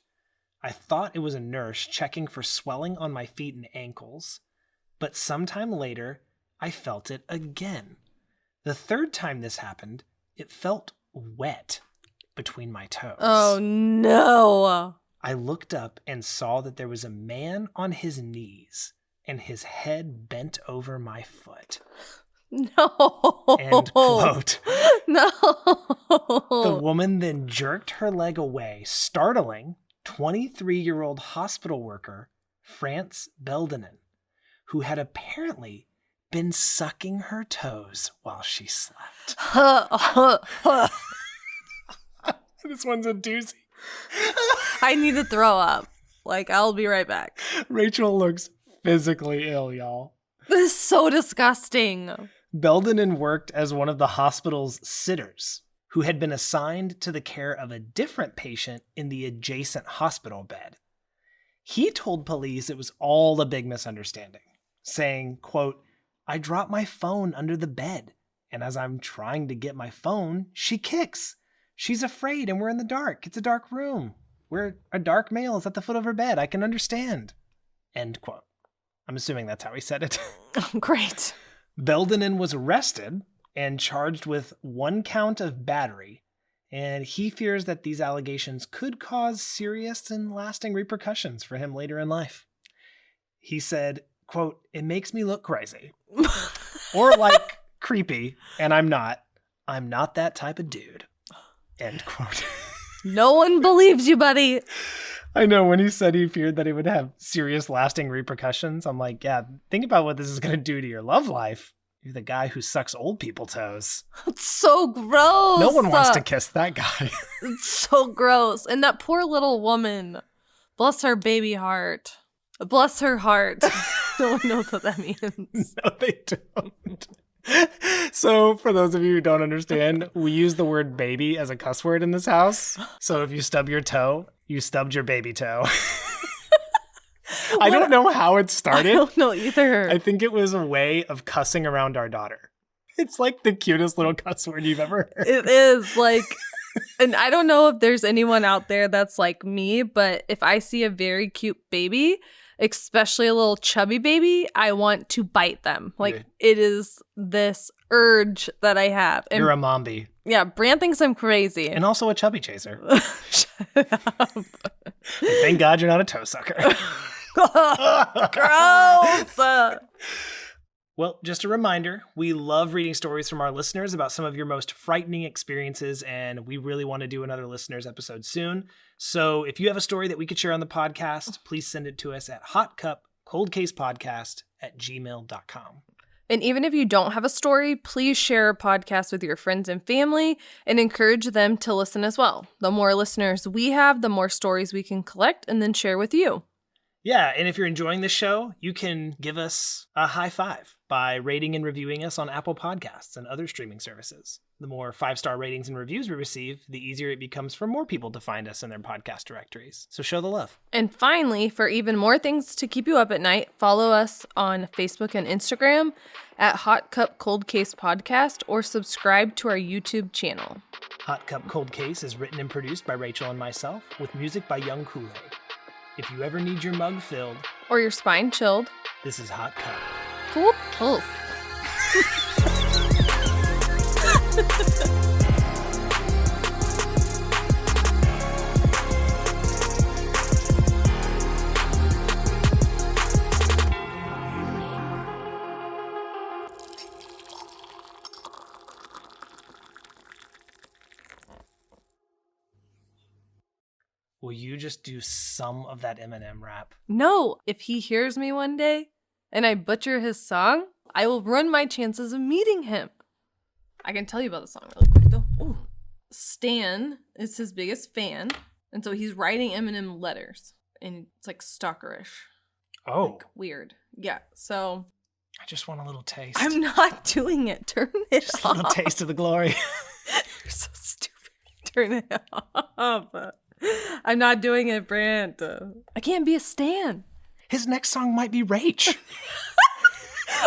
I thought it was a nurse checking for swelling on my feet and ankles, but sometime later, I felt it again. The third time this happened, it felt wet between my toes. Oh, no. I looked up and saw that there was a man on his knees and his head bent over my foot." No. End quote. No. The woman then jerked her leg away, startling 23-year-old hospital worker France Beldenin, who had apparently been sucking her toes while she slept. This one's a doozy. I need to throw up. Like, I'll be right back. Rachel looks physically ill, y'all. This is so disgusting. Beldenin worked as one of the hospital's sitters, who had been assigned to the care of a different patient in the adjacent hospital bed. He told police it was all a big misunderstanding, saying, quote, "I dropped my phone under the bed, and as I'm trying to get my phone, she kicks. She's afraid and we're in the dark. It's a dark room. Where a dark male is at the foot of her bed. I can understand." End quote. I'm assuming that's how he said it. Great. Beldenin was arrested and charged with 1 count of battery, and he fears that these allegations could cause serious and lasting repercussions for him later in life. He said, quote, "It makes me look crazy." Or like creepy, and I'm not that type of dude. End quote. No one believes you, buddy. I know when he said he feared that it would have serious lasting repercussions. I'm like, yeah, think about what this is going to do to your love life. You're the guy who sucks old people toes. It's so gross. No one wants to kiss that guy. It's so gross. And that poor little woman. Bless her baby heart. Bless her heart. No one knows what that means. No, they don't. So, for those of you who don't understand, we use the word baby as a cuss word in this house. So, if you stub your toe, you stubbed your baby toe. I don't know how it started. I don't know either. I think it was a way of cussing around our daughter. It's like the cutest little cuss word you've ever heard. It is like, and I don't know if there's anyone out there that's like me, but if I see a very cute baby, especially a little chubby baby, I want to bite them. Like, it is this urge that I have. And you're a mombi. yeah, Brand thinks I'm crazy. And also a chubby chaser. Shut up. Thank God you're not a toe sucker. Gross. Well, just a reminder, we love reading stories from our listeners about some of your most frightening experiences, and we really want to do another listeners episode soon. So if you have a story that we could share on the podcast, please send it to us at hotcupcoldcasepodcast@gmail.com. And even if you don't have a story, please share a podcast with your friends and family and encourage them to listen as well. The more listeners we have, the more stories we can collect and then share with you. Yeah, and if you're enjoying this show, you can give us a high five by rating and reviewing us on Apple Podcasts and other streaming services. The more 5-star ratings and reviews we receive, the easier it becomes for more people to find us in their podcast directories. So show the love. And finally, for even more things to keep you up at night, follow us on Facebook and Instagram at Hot Cup Cold Case Podcast or subscribe to our YouTube channel. Hot Cup Cold Case is written and produced by Rachel and myself, with music by Young Kool-Aid. If you ever need your mug filled, Or your spine chilled. this is Hot Cup. Cool pulse. Will you just do some of that Eminem rap? No, if he hears me one day and I butcher his song, I will ruin my chances of meeting him. I can tell you about the song really quick though. Ooh. Stan is his biggest fan, and so he's writing Eminem letters, and it's like stalkerish. Oh, Like weird. Yeah, so I just want a little taste. I'm not doing it. Turn it Just a off. little taste of the glory. You're so stupid. Turn it off. I'm not doing it, Brant. I can't be a Stan. His next song might be Rach.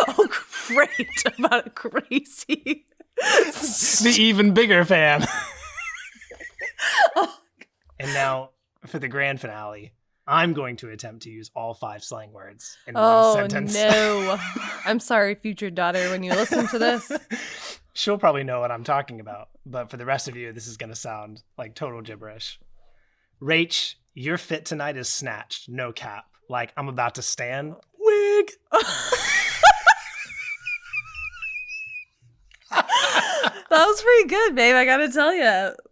Oh, great. About a crazy. The even bigger fan. And now, for the grand finale, I'm going to attempt to use all 5 slang words in one sentence. No. I'm sorry, future daughter, when you listen to this. She'll probably know what I'm talking about, but for the rest of you, this is going to sound like total gibberish. Rach, your fit tonight is snatched, no cap. Like, I'm about to stand. Wig! That was pretty good, babe. I gotta tell you.